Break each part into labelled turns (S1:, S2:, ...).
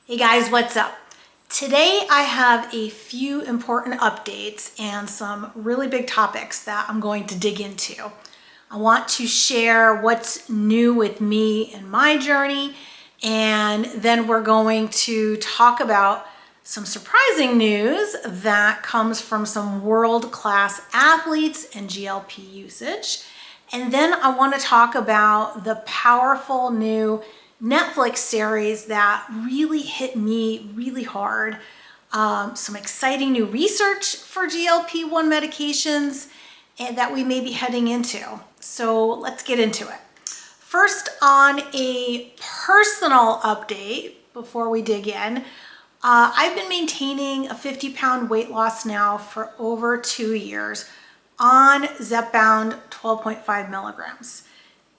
S1: Hey guys, what's up? Today I have a few important updates and some really big topics that I'm going to dig into. I want to share what's new with me and my journey, and then we're going to talk about some surprising news that comes from some world-class athletes and GLP usage. And then I want to talk about the powerful new Netflix series that really hit me really hard. Some exciting new research for GLP-1 medications and that we may be heading into. So let's get into it. First, on a personal update before we dig in, I've been maintaining a 50-pound weight loss now for over 2 years on Zepbound 12.5 milligrams,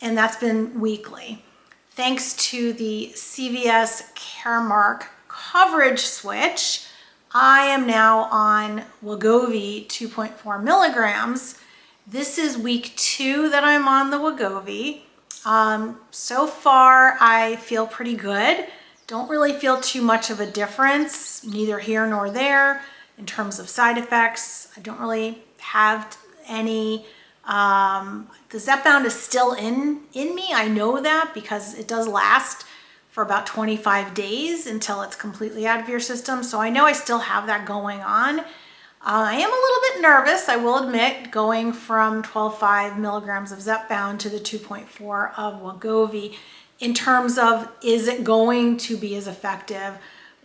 S1: and that's been weekly. Thanks to the CVS Caremark coverage switch, I am now on Wegovy 2.4 milligrams. This is week 2 that I'm on the Wegovy. So far, I feel pretty good. Don't really feel too much of a difference, neither here nor there, in terms of side effects. I don't really have any. The Zepbound is still in me. I know that because it does last for about 25 days until it's completely out of your system. So I know I still have that going on. I am a little bit nervous, I will admit, going from 12.5 milligrams of Zepbound to the 2.4 of Wegovy in terms of, is it going to be as effective?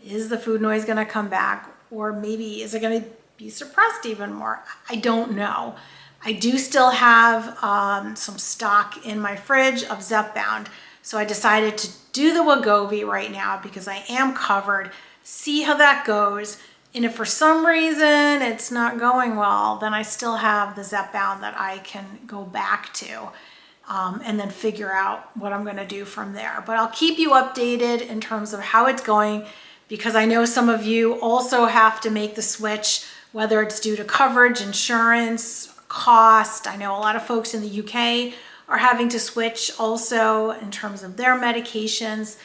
S1: Is the food noise going to come back? Or maybe is it going to be suppressed even more? I don't know. I do still have some stock in my fridge of Zepbound, so I decided to do the Wegovy right now because I am covered, see how that goes, and if for some reason it's not going well, then I still have the Zepbound that I can go back to and then figure out what I'm gonna do from there. But I'll keep you updated in terms of how it's going because I know some of you also have to make the switch, whether it's due to coverage, insurance, cost. I know a lot of folks in the UK are having to switch also in terms of their medications.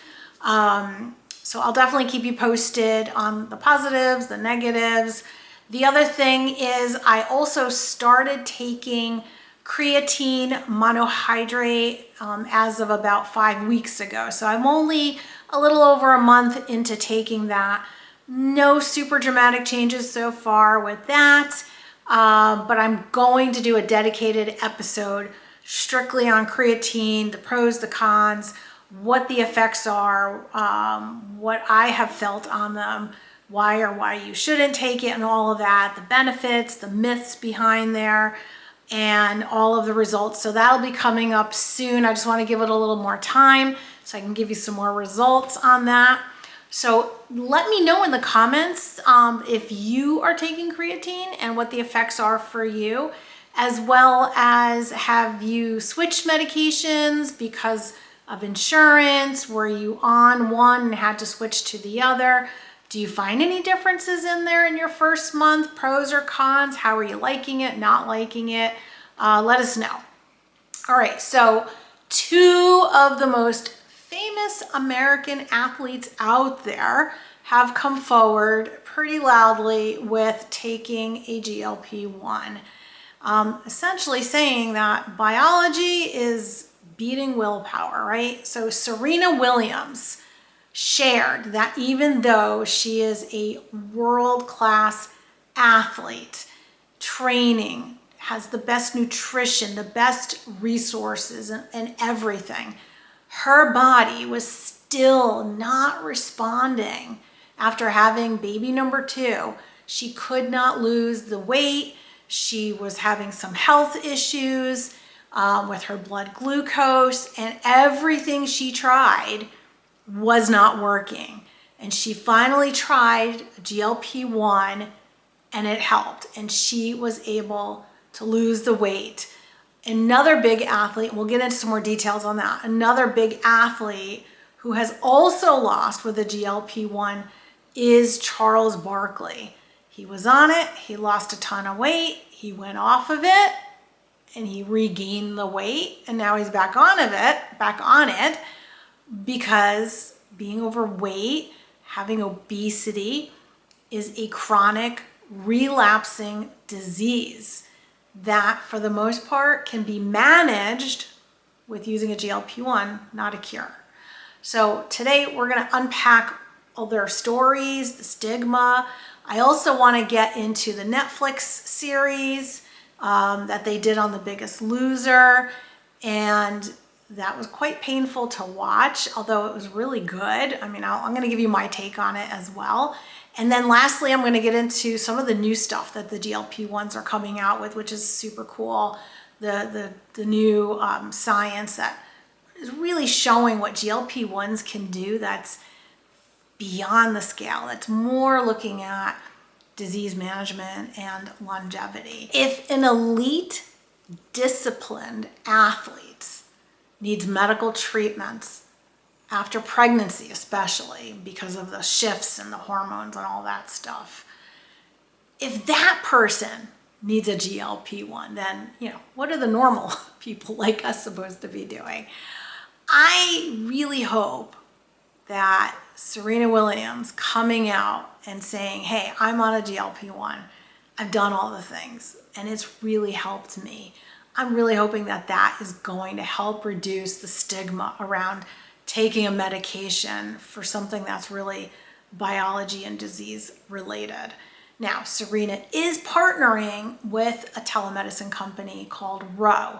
S1: So I'll definitely keep you posted on the positives, the negatives. The other thing is I also started taking creatine monohydrate as of about 5 weeks ago. So I'm only a little over a month into taking that. No super dramatic changes so far with that. But I'm going to do a dedicated episode strictly on creatine, the pros, the cons, what the effects are, what I have felt on them, why you shouldn't take it and all of that, the benefits, the myths behind there, and all of the results. So that'll be coming up soon. I just want to give it a little more time so I can give you some more results on that. So let me know in the comments if you are taking creatine and what the effects are for you, as well as have you switched medications because of insurance? Were you on one and had to switch to the other? Do you find any differences in there in your first month? Pros or cons? How are you liking it, not liking it? Let us know. All right, so 2 of the most famous American athletes out there have come forward pretty loudly with taking a GLP-1, essentially saying that biology is beating willpower, right? So Serena Williams shared that even though she is a world-class athlete, training, has the best nutrition, the best resources and everything, her body was still not responding after having baby number 2. She could not lose the weight. She was having some health issues with her blood glucose, and everything she tried was not working. And she finally tried GLP-1 and it helped, and she was able to lose the weight. Another big athlete, we'll get into some more details on that, another big athlete who has also lost with a GLP-1 is Charles Barkley. He was on it, he lost a ton of weight, he went off of it, and he regained the weight, and now he's back on it because being overweight having obesity is a chronic relapsing disease that for the most part can be managed with using a GLP-1, not a cure. So today we're going to unpack all their stories, the stigma. I also want to get into the Netflix series that they did on The Biggest Loser, and that was quite painful to watch, although it was really good. I mean, I'm going to give you my take on it as well. And then lastly, I'm going to get into some of the new stuff that the GLP-1s are coming out with, which is super cool. The new science that is really showing what GLP-1s can do that's beyond the scale. It's more looking at disease management and longevity. If an elite, disciplined athlete needs medical treatments after pregnancy, especially because of the shifts in the hormones and all that stuff, if that person needs a GLP-1, then, what are the normal people like us supposed to be doing? I really hope that Serena Williams coming out and saying, hey, I'm on a GLP-1, I've done all the things, and it's really helped me. I'm really hoping that that is going to help reduce the stigma around taking a medication for something that's really biology and disease related. Now, Serena is partnering with a telemedicine company called Ro,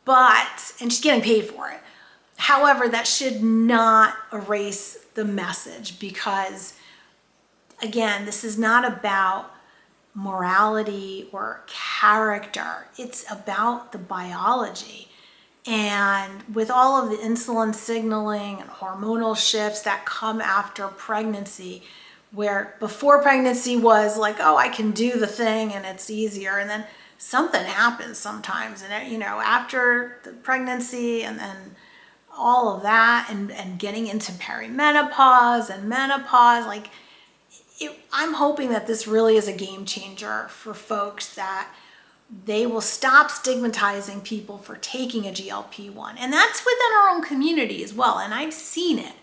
S1: and she's getting paid for it. However, that should not erase the message because, again, this is not about morality or character. It's about the biology. And with all of the insulin signaling and hormonal shifts that come after pregnancy, where before pregnancy was like, oh, I can do the thing and it's easier. And then something happens sometimes. And, after the pregnancy and then all of that and getting into perimenopause and menopause, I'm hoping that this really is a game changer for folks, that they will stop stigmatizing people for taking a GLP-1. And that's within our own community as well. And I've seen it.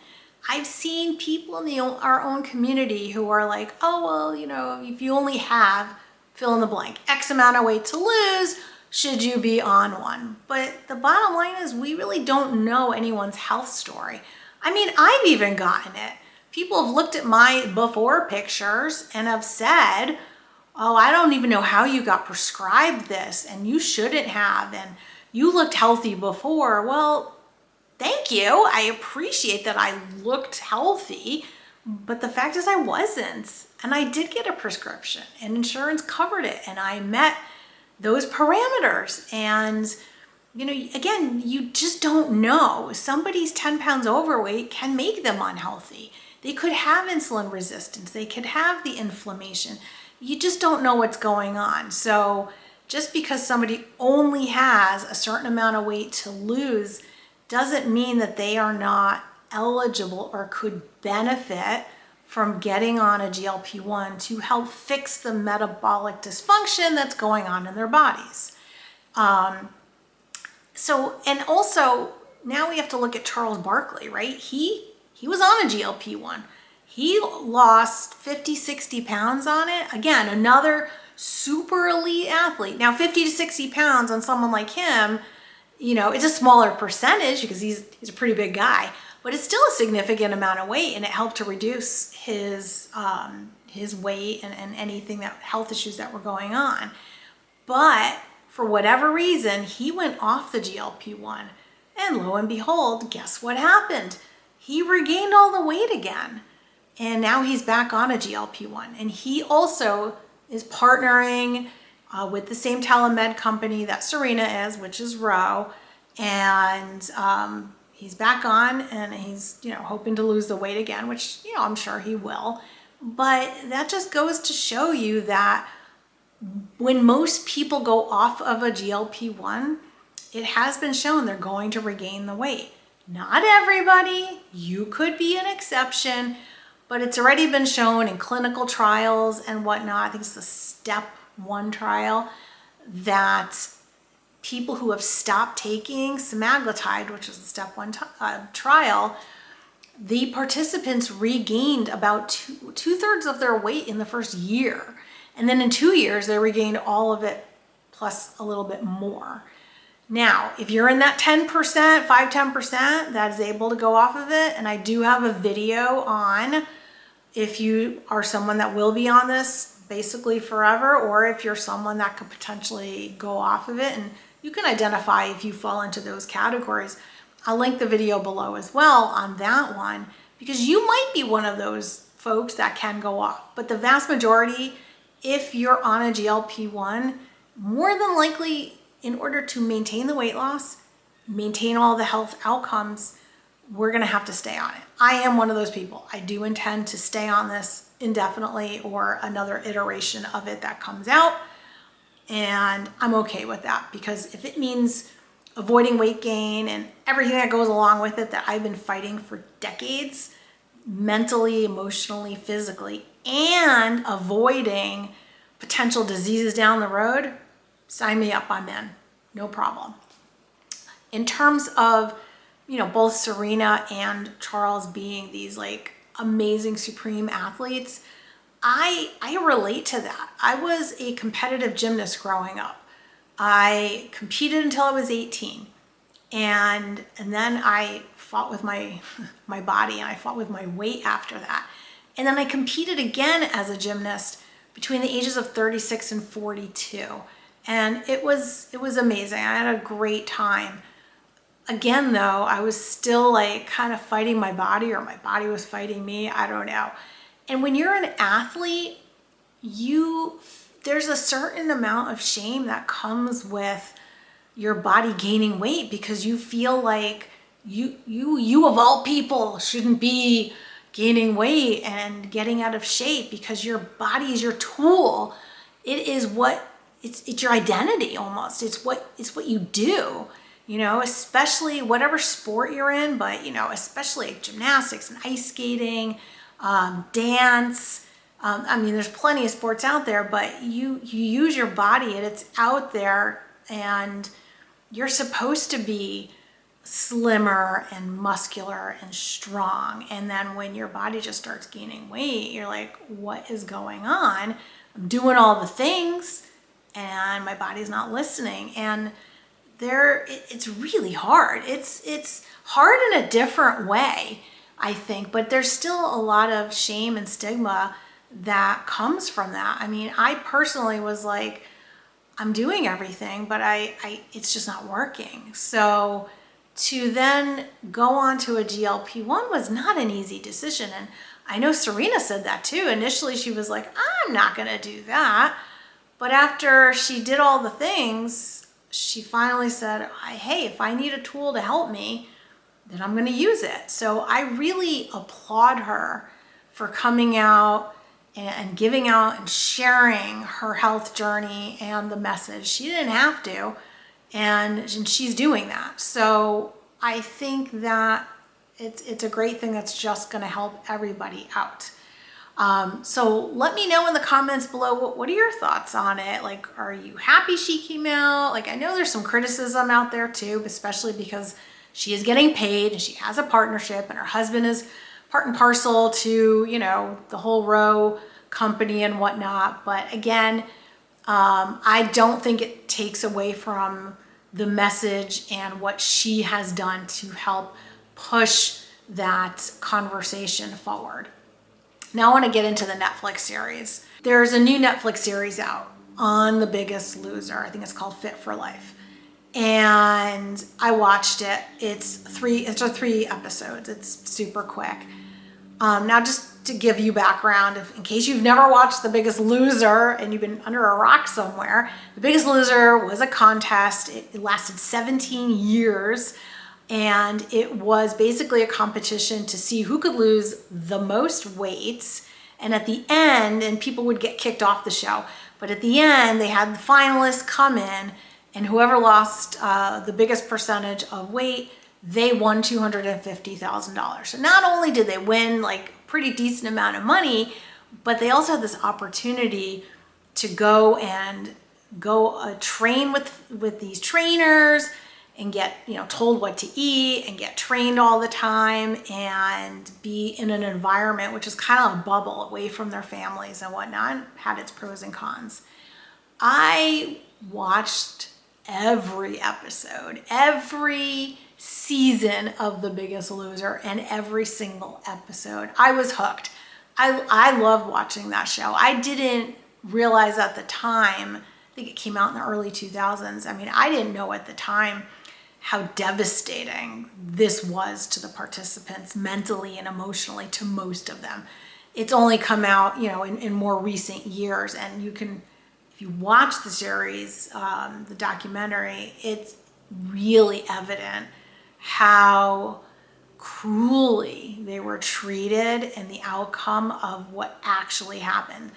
S1: I've seen people in our own community who are like, oh, well, if you only have, fill in the blank, X amount of weight to lose, should you be on one? But the bottom line is we really don't know anyone's health story. I mean, I've even gotten it. People have looked at my before pictures and have said, oh, I don't even know how you got prescribed this and you shouldn't have, and you looked healthy before. Well, thank you. I appreciate that I looked healthy, but the fact is I wasn't. And I did get a prescription and insurance covered it and I met those parameters. And, again, you just don't know. Somebody's 10 pounds overweight can make them unhealthy. They could have insulin resistance. They could have the inflammation. You just don't know what's going on. So just because somebody only has a certain amount of weight to lose doesn't mean that they are not eligible or could benefit from getting on a GLP-1 to help fix the metabolic dysfunction that's going on in their bodies. And also now we have to look at Charles Barkley, right? He was on a GLP-1. He lost 50, 60 pounds on it. Again, another super elite athlete. Now, 50 to 60 pounds on someone like him, it's a smaller percentage because he's a pretty big guy, but it's still a significant amount of weight, and it helped to reduce his weight and anything health issues that were going on. But for whatever reason, he went off the GLP-1, and lo and behold, guess what happened? He regained all the weight again. And now he's back on a GLP-1. And he also is partnering with the same telemed company that Serena is, which is Ro. And he's back on and he's, hoping to lose the weight again, which, I'm sure he will. But that just goes to show you that when most people go off of a GLP-1, it has been shown they're going to regain the weight. Not everybody. You could be an exception. But it's already been shown in clinical trials and whatnot. I think it's the step 1 trial that people who have stopped taking semaglutide, which is the step 1 trial, the participants regained about two-thirds of their weight in the first year. And then in 2 years, they regained all of it plus a little bit more. Now, if you're in that 10%, 5-10% that is able to go off of it, and I do have a video on if you are someone that will be on this basically forever, or if you're someone that could potentially go off of it, and you can identify if you fall into those categories. I'll link the video below as well on that one, because you might be one of those folks that can go off. But the vast majority, if you're on a GLP-1, more than likely, in order to maintain the weight loss, maintain all the health outcomes, we're gonna have to stay on it. I am one of those people. I do intend to stay on this indefinitely, or another iteration of it that comes out. And I'm okay with that, because if it means avoiding weight gain and everything that goes along with it that I've been fighting for decades, mentally, emotionally, physically, and avoiding potential diseases down the road, sign me up, I'm in, no problem. In terms of, both Serena and Charles being these like amazing supreme athletes, I relate to that. I was a competitive gymnast growing up. I competed until I was 18. And then I fought with my body, and I fought with my weight after that. And then I competed again as a gymnast between the ages of 36 and 42. And it was amazing. I had a great time. Again, though, I was still like kind of fighting my body, or my body was fighting me. I don't know. And when you're an athlete, there's a certain amount of shame that comes with your body gaining weight, because you feel like you of all people shouldn't be gaining weight and getting out of shape, because your body is your tool. It is it's your identity almost. It's what you do, especially whatever sport you're in, but especially gymnastics and ice skating, dance. There's plenty of sports out there, but you use your body and it's out there, and you're supposed to be slimmer and muscular and strong. And then when your body just starts gaining weight, you're like, what is going on? I'm doing all the things and my body's not listening. And it's really hard. It's hard in a different way, I think, but there's still a lot of shame and stigma that comes from that. I personally was like, I'm doing everything, but it's just not working. So to then go on to a GLP-1 was not an easy decision. And I know Serena said that too. Initially, she was like, I'm not gonna do that. But after she did all the things, she finally said, hey, if I need a tool to help me, then I'm gonna use it. So I really applaud her for coming out and giving out and sharing her health journey and the message. She didn't have to, and she's doing that. So I think that it's a great thing that's just gonna help everybody out. So let me know in the comments below, what are your thoughts on it? Like, are you happy she came out? Like, I know there's some criticism out there too, especially because she is getting paid and she has a partnership, and her husband is part and parcel to, the whole row company and whatnot. But again, I don't think it takes away from the message and what she has done to help push that conversation forward. Now I want to get into the Netflix series. There's a new Netflix series out on The Biggest Loser. I think it's called Fit for Life. And I watched it. It's 3 episodes. It's super quick. Now just to give you background, in case you've never watched The Biggest Loser and you've been under a rock somewhere, The Biggest Loser was a contest. It lasted 17 years. And it was basically a competition to see who could lose the most weight. And at the end, and people would get kicked off the show, but at the end, they had the finalists come in, and whoever lost the biggest percentage of weight, they won $250,000. So not only did they win like a pretty decent amount of money, but they also had this opportunity to go train with these trainers and get, told what to eat and get trained all the time and be in an environment which is kind of a bubble away from their families and whatnot. Had its pros and cons. I watched every episode, every season of The Biggest Loser, and every single episode. I was hooked. I loved watching that show. I didn't realize at the time, I think it came out in the early 2000s. I didn't know at the time how devastating this was to the participants mentally and emotionally, to most of them. It's only come out, in more recent years, and you can, if you watch the series, the documentary, it's really evident how cruelly they were treated and the outcome of what actually happened.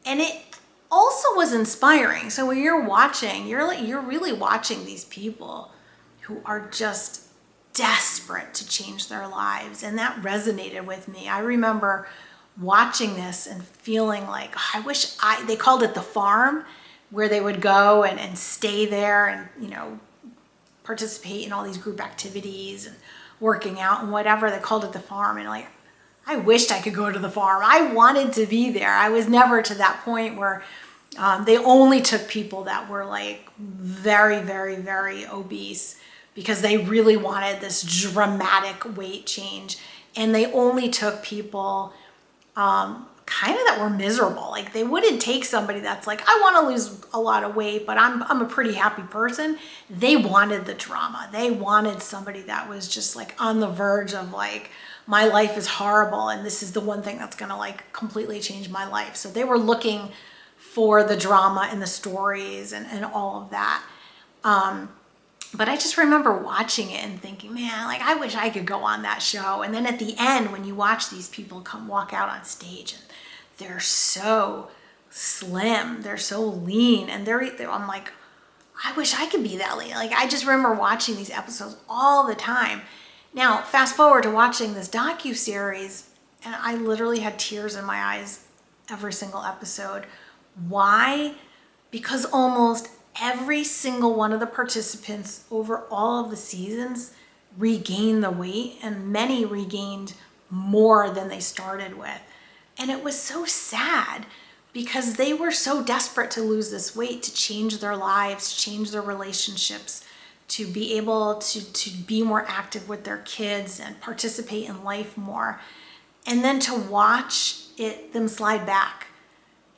S1: And it also was inspiring. So when you're watching, you're really watching these people who are just desperate to change their lives. And that resonated with me. I remember watching this and feeling like, they called it the farm, where they would go and stay there and, participate in all these group activities and working out and whatever. They called it the farm. And I wished I could go to the farm. I wanted to be there. I was never to that point where they only took people that were very, very, very obese, because they really wanted this dramatic weight change. And they only took people kind of that were miserable. They wouldn't take somebody that's I want to lose a lot of weight, but I'm a pretty happy person. They wanted the drama. They wanted somebody that was just on the verge of my life is horrible and this is the one thing that's going to completely change my life. So they were looking for the drama and the stories and all of that. But I just remember watching it and thinking, man, I wish I could go on that show. And then at the end, when you watch these people walk out on stage and they're so slim, they're so lean, and I'm like, I wish I could be that lean. I just remember watching these episodes all the time. Now, fast forward to watching this docuseries, and I literally had tears in my eyes every single episode. Why? Because almost every single one of the participants over all of the seasons regained the weight, and many regained more than they started with. And it was so sad because they were so desperate to lose this weight, to change their lives, change their relationships, to be able to be more active with their kids and participate in life more. And then to watch them slide back.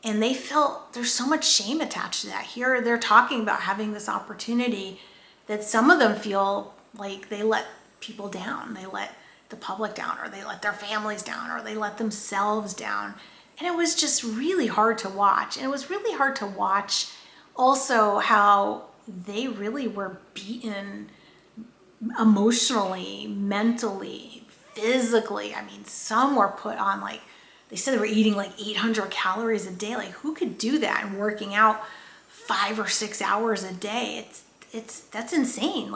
S1: And they felt there's so much shame attached to that. Here they're talking about having this opportunity that some of them feel like they let people down. They let the public down, or they let their families down, or they let themselves down. And it was just really hard to watch. And it was really hard to watch also how they really were beaten emotionally, mentally, physically. Some were put on they said they were eating 800 calories a day. Who could do that and working out 5 or 6 hours a day? That's insane.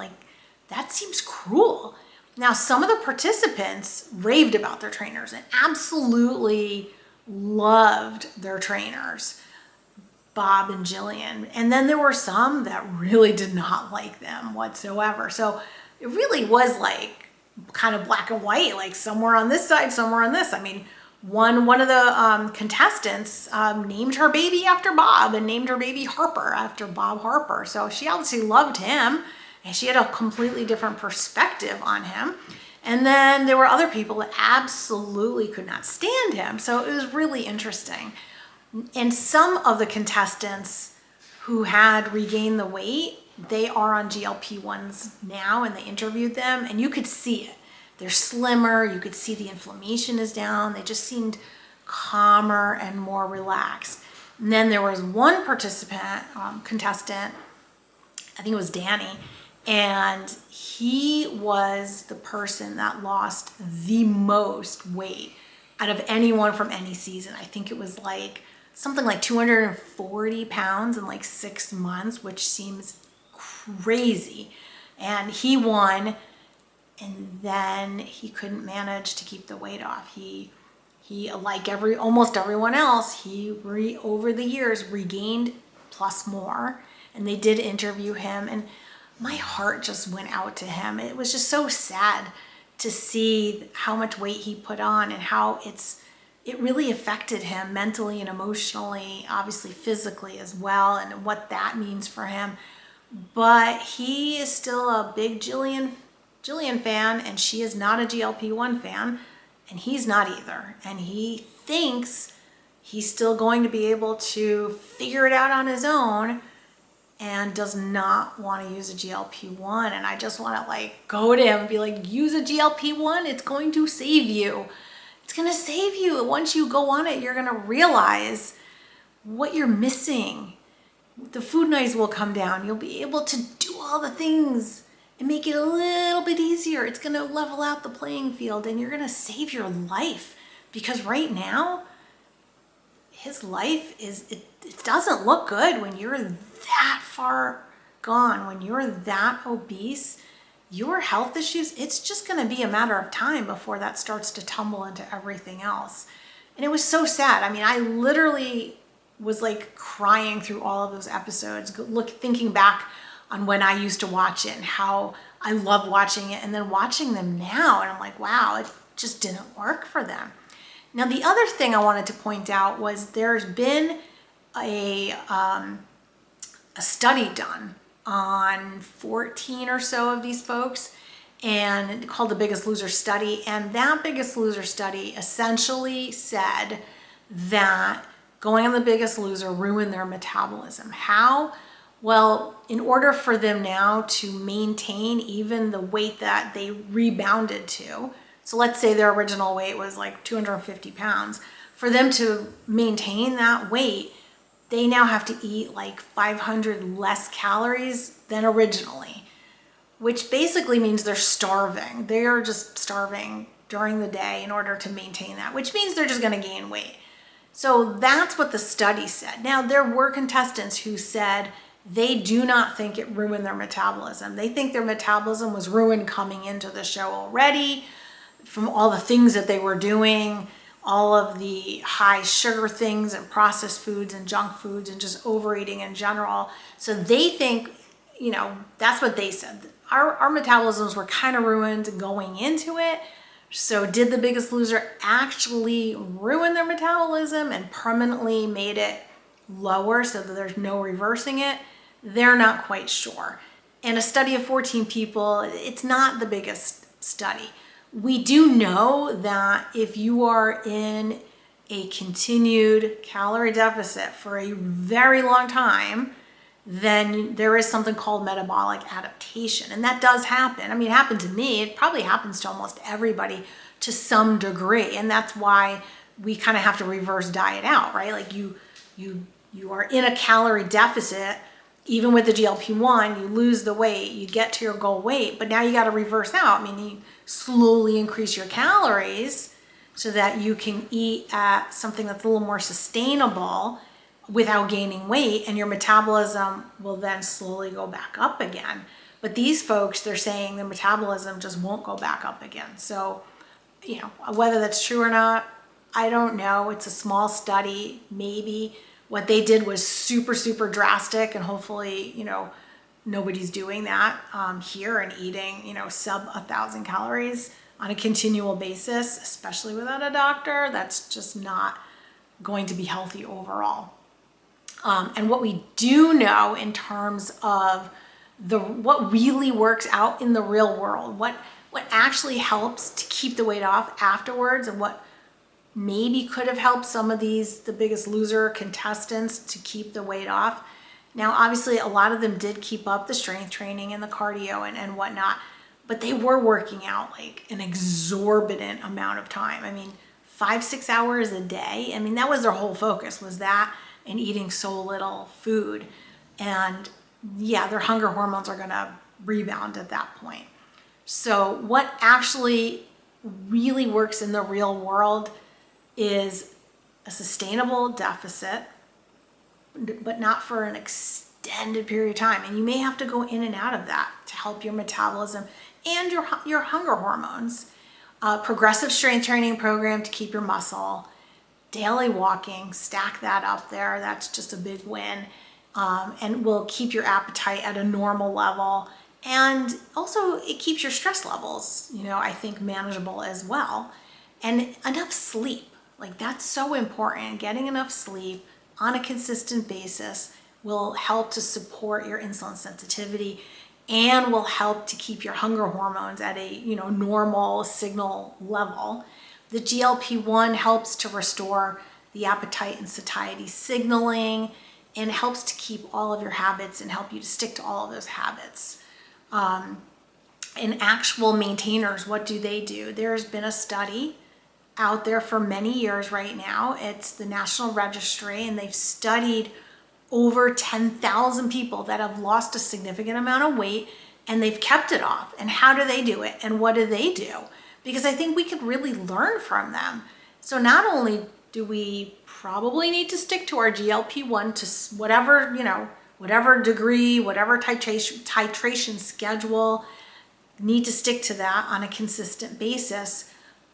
S1: That seems cruel. Now, some of the participants raved about their trainers and absolutely loved their trainers, Bob and Jillian. And then there were some that really did not like them whatsoever. So it really was kind of black and white, somewhere on this side, somewhere on this. One of the contestants named her baby after Bob and named her baby Harper after Bob Harper. So she obviously loved him, and she had a completely different perspective on him. And then there were other people that absolutely could not stand him. So it was really interesting. And some of the contestants who had regained the weight, they are on GLP-1s now, and they interviewed them, and you could see it. They're slimmer. You could see the inflammation is down. They just seemed calmer and more relaxed. And then there was one contestant, I think it was Danny, and he was the person that lost the most weight out of anyone from any season. I think it was something like 240 pounds in 6 months, which seems crazy. And he won. And then he couldn't manage to keep the weight off. He like almost everyone else, over the years regained plus more. And they did interview him. And my heart just went out to him. It was just so sad to see how much weight he put on and how it really affected him mentally and emotionally, obviously physically as well, and what that means for him. But he is still a big Jillian fan, and she is not a GLP-1 fan, and he's not either. And he thinks he's still going to be able to figure it out on his own and does not want to use a GLP-1. And I just want to like go to him and be like, use a GLP-1. It's going to save you. It's going to save you. Once you go on it, you're going to realize what you're missing. The food noise will come down. You'll be able to do all the things and make it a little bit easier. It's going to level out the playing field, and you're going to save your life, because right now his life it doesn't look good when you're that far gone, when you're that obese. Your health issues, it's just going to be a matter of time before that starts to tumble into everything else. And it was so sad. I mean, I literally was like crying through all of those episodes, thinking back on when I used to watch it and how I love watching it, and then watching them now, and I'm like, wow, it just didn't work for them. Now, the other thing I wanted to point out was there's been a study done on 14 or so of these folks, and called the Biggest Loser study. And that Biggest Loser study essentially said that going on the Biggest Loser ruined their metabolism. How? Well, in order for them now to maintain even the weight that they rebounded to, so let's say their original weight was like 250 pounds, for them to maintain that weight, they now have to eat like 500 less calories than originally, which basically means they're starving. They are just starving during the day in order to maintain that, which means they're just going to gain weight. So that's what the study said. Now, there were contestants who said they do not think it ruined their metabolism. They think their metabolism was ruined coming into the show already from all the things that they were doing, all of the high sugar things and processed foods and junk foods and just overeating in general. So they think, that's what they said. Our metabolisms were kind of ruined going into it. So did the Biggest Loser actually ruin their metabolism and permanently made it lower so that there's no reversing it? They're not quite sure. And a study of 14 people, it's not the biggest study. We do know that if you are in a continued calorie deficit for a very long time, then there is something called metabolic adaptation. And that does happen. I mean, it happened to me. It probably happens to almost everybody to some degree. And that's why we kind of have to reverse diet out, right? Like you are in a calorie deficit. Even with the GLP-1, you lose the weight, you get to your goal weight, but now you got to reverse out. I mean, you slowly increase your calories so that you can eat at something that's a little more sustainable without gaining weight, and your metabolism will then slowly go back up again. But these folks, they're saying their metabolism just won't go back up again. So, whether that's true or not, I don't know. It's a small study, maybe. What they did was super, super drastic, and hopefully, nobody's doing that here and eating, sub 1,000 calories on a continual basis, especially without a doctor. That's just not going to be healthy overall. And what we do know in terms of what really works out in the real world, what actually helps to keep the weight off afterwards, and what maybe could have helped some of the Biggest Loser contestants to keep the weight off. Now, obviously, a lot of them did keep up the strength training and the cardio and whatnot, but they were working out like an exorbitant amount of time. I mean, 5-6 hours a day. I mean, that was their whole focus, was that and eating so little food. And yeah, their hunger hormones are gonna rebound at that point. So what actually really works in the real world is a sustainable deficit, but not for an extended period of time. And you may have to go in and out of that to help your metabolism and your hunger hormones. Progressive strength training program to keep your muscle, daily walking, stack that up there. That's just a big win. And will keep your appetite at a normal level And also it keeps your stress levels, I think manageable as well. And enough sleep, like that's so important. Getting enough sleep on a consistent basis will help to support your insulin sensitivity and will help to keep your hunger hormones at a, normal signal level. The GLP-1 helps to restore the appetite and satiety signaling and helps to keep all of your habits and help you to stick to all of those habits. And actual maintainers, what do? There's been a study out there for many years right now. It's the National Registry, and they've studied over 10,000 people that have lost a significant amount of weight and they've kept it off. And how do they do it? And what do they do? Because I think we could really learn from them. So not only do we probably need to stick to our GLP-1 to whatever degree, whatever titration schedule, need to stick to that on a consistent basis.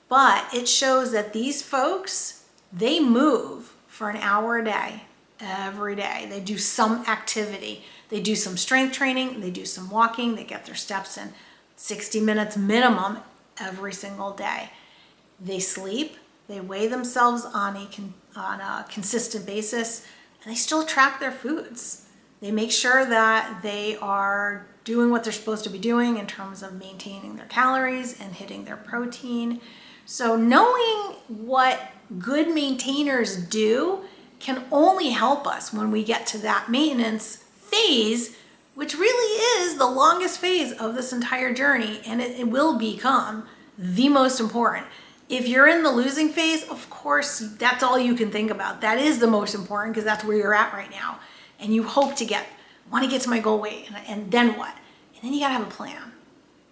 S1: But it shows that these folks, they move for an hour a day, every day. They do some activity. They do some strength training. They do some walking. They get their steps in 60 minutes minimum every single day. They sleep. They weigh themselves on a consistent basis, and they still track their foods. They make sure that they are doing what they're supposed to be doing in terms of maintaining their calories and hitting their protein. So knowing what good maintainers do can only help us when we get to that maintenance phase, which really is the longest phase of this entire journey, and it will become the most important. If you're in the losing phase, of course, that's all you can think about. That is the most important because that's where you're at right now. And you hope to want to get to my goal weight, and then what? And then you gotta have a plan.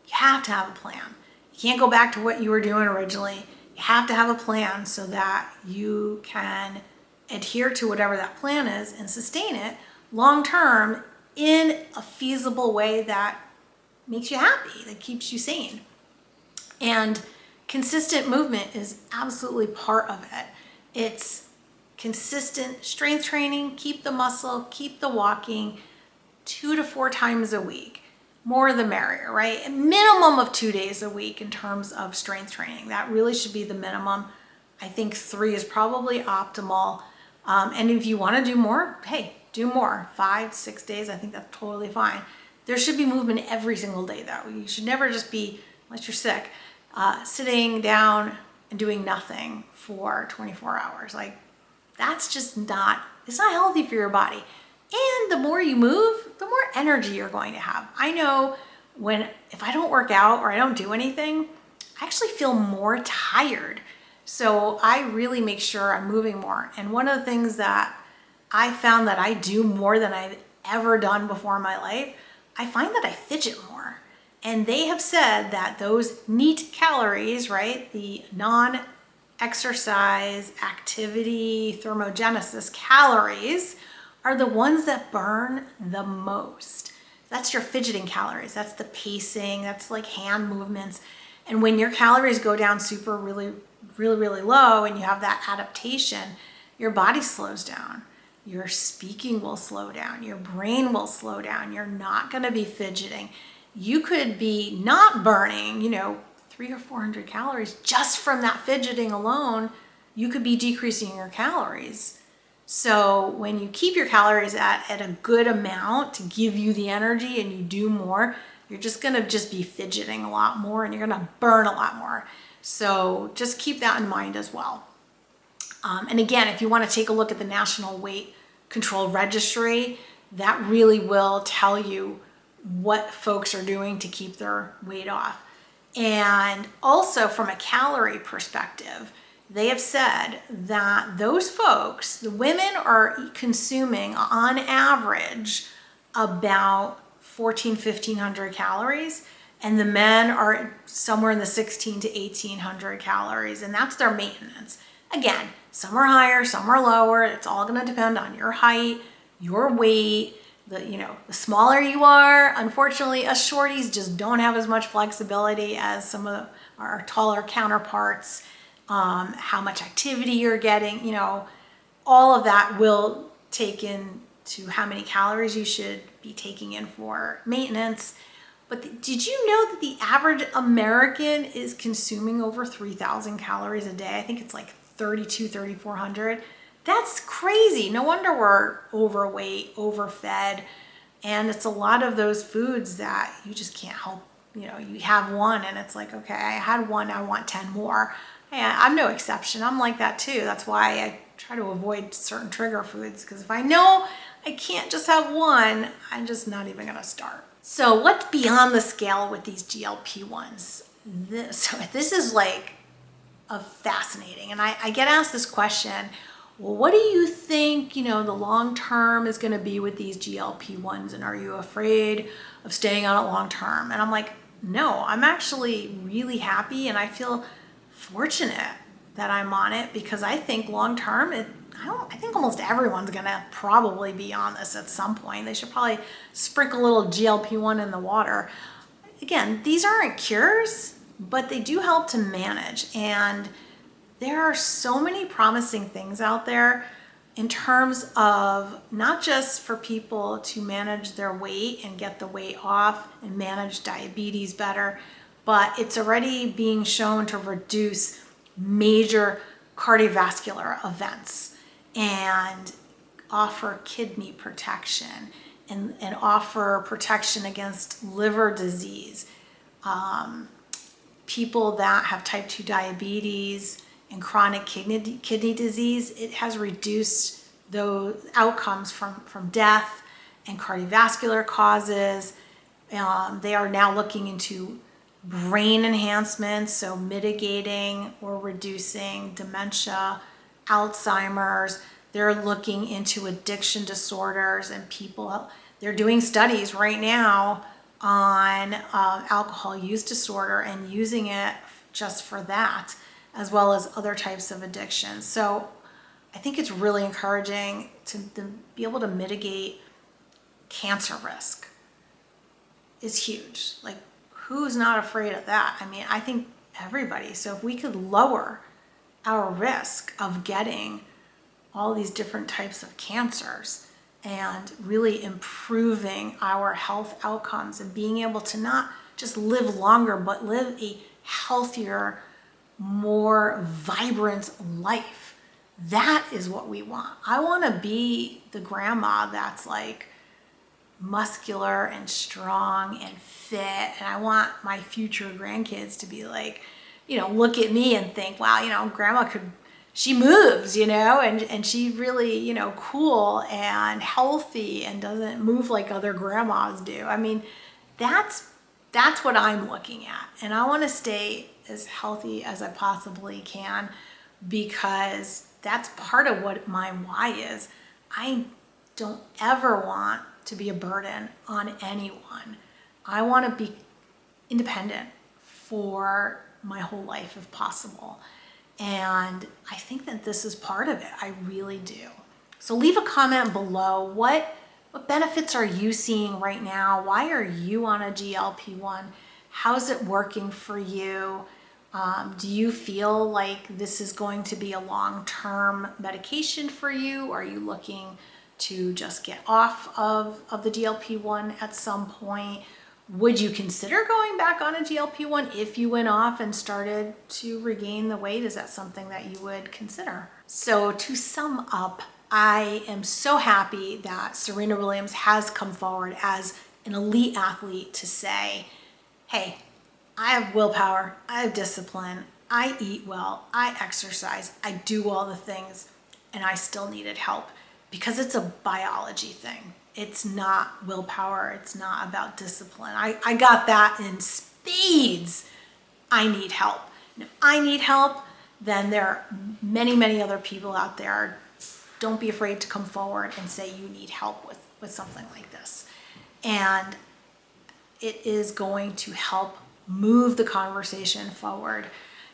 S1: You have to have a plan. You can't go back to what you were doing originally. You have to have a plan so that you can adhere to whatever that plan is and sustain it long term in a feasible way that makes you happy, that keeps you sane. And consistent movement is absolutely part of it. It's consistent strength training, keep the muscle, keep the walking 2 to 4 times a week. More the merrier, right? A minimum of 2 days a week in terms of strength training. That really should be the minimum. I think 3 is probably optimal. And if you want to do more, hey, do more. 5, 6 days, I think that's totally fine. There should be movement every single day though. You should never just be, unless you're sick, sitting down and doing nothing for 24 hours. Like that's just it's not healthy for your body. And the more you move, the more energy you're going to have. I know if I don't work out or I don't do anything, I actually feel more tired. So I really make sure I'm moving more. And one of the things that I found that I do more than I've ever done before in my life, I find that I fidget more. And they have said that those neat calories, right, the non-exercise activity thermogenesis calories are the ones that burn the most. That's your fidgeting calories. That's the pacing. That's like hand movements. And when your calories go down really low and you have that adaptation, your body slows down. Your speaking will slow down. Your brain will slow down. You're not going to be fidgeting. You could be not burning, 300 or 400 calories just from that fidgeting alone. You could be decreasing your calories. So when you keep your calories at a good amount to give you the energy and you do more, you're just going to be fidgeting a lot more and you're going to burn a lot more. So just keep that in mind as well. And again, if you want to take a look at the National Weight Control Registry, that really will tell you what folks are doing to keep their weight off. And also from a calorie perspective, they have said that those folks, the women are consuming on average about 1,500 calories, and the men are somewhere in the 1,600 to 1,800 calories, and that's their maintenance. Again, some are higher, some are lower. It's all going to depend on your height, your weight. The smaller you are, unfortunately, us shorties just don't have as much flexibility as some of our taller counterparts. How much activity you're getting, all of that will take into how many calories you should be taking in for maintenance. But did you know that the average American is consuming over 3,000 calories a day? I think it's like 3,400. That's crazy. No wonder we're overweight, overfed. And it's a lot of those foods that you just can't help. You know, you have one and it's like, okay, I had one, I want 10 more. And I'm no exception. I'm like that too. That's why I try to avoid certain trigger foods, because if I know I can't just have one, I'm just not even gonna start. So what's beyond the scale with these GLP-1s? This is like fascinating. And I get asked this question, well, what do you think, the long term is going to be with these GLP-1s? And are you afraid of staying on it long term? And I'm like, no, I'm actually really happy. And I feel fortunate that I'm on it, because I think long term, I think almost everyone's going to probably be on this at some point. They should probably sprinkle a little GLP-1 in the water. Again, these aren't cures, but they do help to manage. And there are so many promising things out there in terms of not just for people to manage their weight and get the weight off and manage diabetes better, but it's already being shown to reduce major cardiovascular events and offer kidney protection and offer protection against liver disease. People that have type 2 diabetes and chronic kidney disease, it has reduced those outcomes from death and cardiovascular causes. They are now looking into brain enhancements, so mitigating or reducing dementia, Alzheimer's. They're looking into addiction disorders and people. They're doing studies right now on alcohol use disorder and using it just for that, as well as other types of addictions. So I think it's really encouraging to be able to mitigate cancer risk is huge. Like, who's not afraid of that? I mean, I think everybody. So if we could lower our risk of getting all these different types of cancers and really improving our health outcomes and being able to not just live longer, but live a healthier, more vibrant life. That is what we want. I want to be the grandma that's like muscular and strong and fit. And I want my future grandkids to be like, look at me and think, wow, grandma she moves, and she really, cool and healthy and doesn't move like other grandmas do. I mean, that's what I'm looking at. And I want to stay as healthy as I possibly can, because that's part of what my why is. I don't ever want to be a burden on anyone. I want to be independent for my whole life if possible. And I think that this is part of it. I really do. So leave a comment below. What benefits are you seeing right now? Why are you on a GLP-1? How's it working for you? Do you feel like this is going to be a long-term medication for you? Are you looking to just get off of the GLP-1 at some point? Would you consider going back on a GLP-1 if you went off and started to regain the weight? Is that something that you would consider? So to sum up, I am so happy that Serena Williams has come forward as an elite athlete to say, hey, I have willpower, I have discipline, I eat well, I exercise, I do all the things, and I still needed help, because it's a biology thing. It's not willpower. It's not about discipline. I got that in spades. I need help. And if I need help, then there are many, many other people out there. Don't be afraid to come forward and say you need help with something like this. And it is going to help move the conversation forward.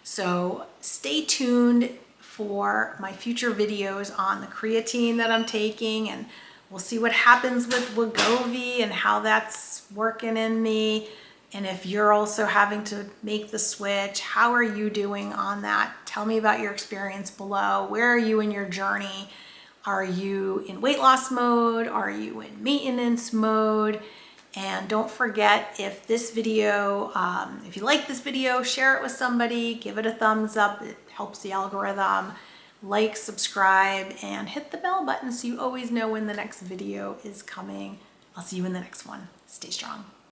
S1: So stay tuned for my future videos on the creatine that I'm taking, and we'll see what happens with Wegovy and how that's working in me. And if you're also having to make the switch, how are you doing on that? Tell me about your experience below. Where are you in your journey? Are you in weight loss mode? Are you in maintenance mode? And don't forget, if this video, if you like this video, share it with somebody, give it a thumbs up. It helps the algorithm. Like, subscribe, and hit the bell button so you always know when the next video is coming. I'll see you in the next one. Stay strong.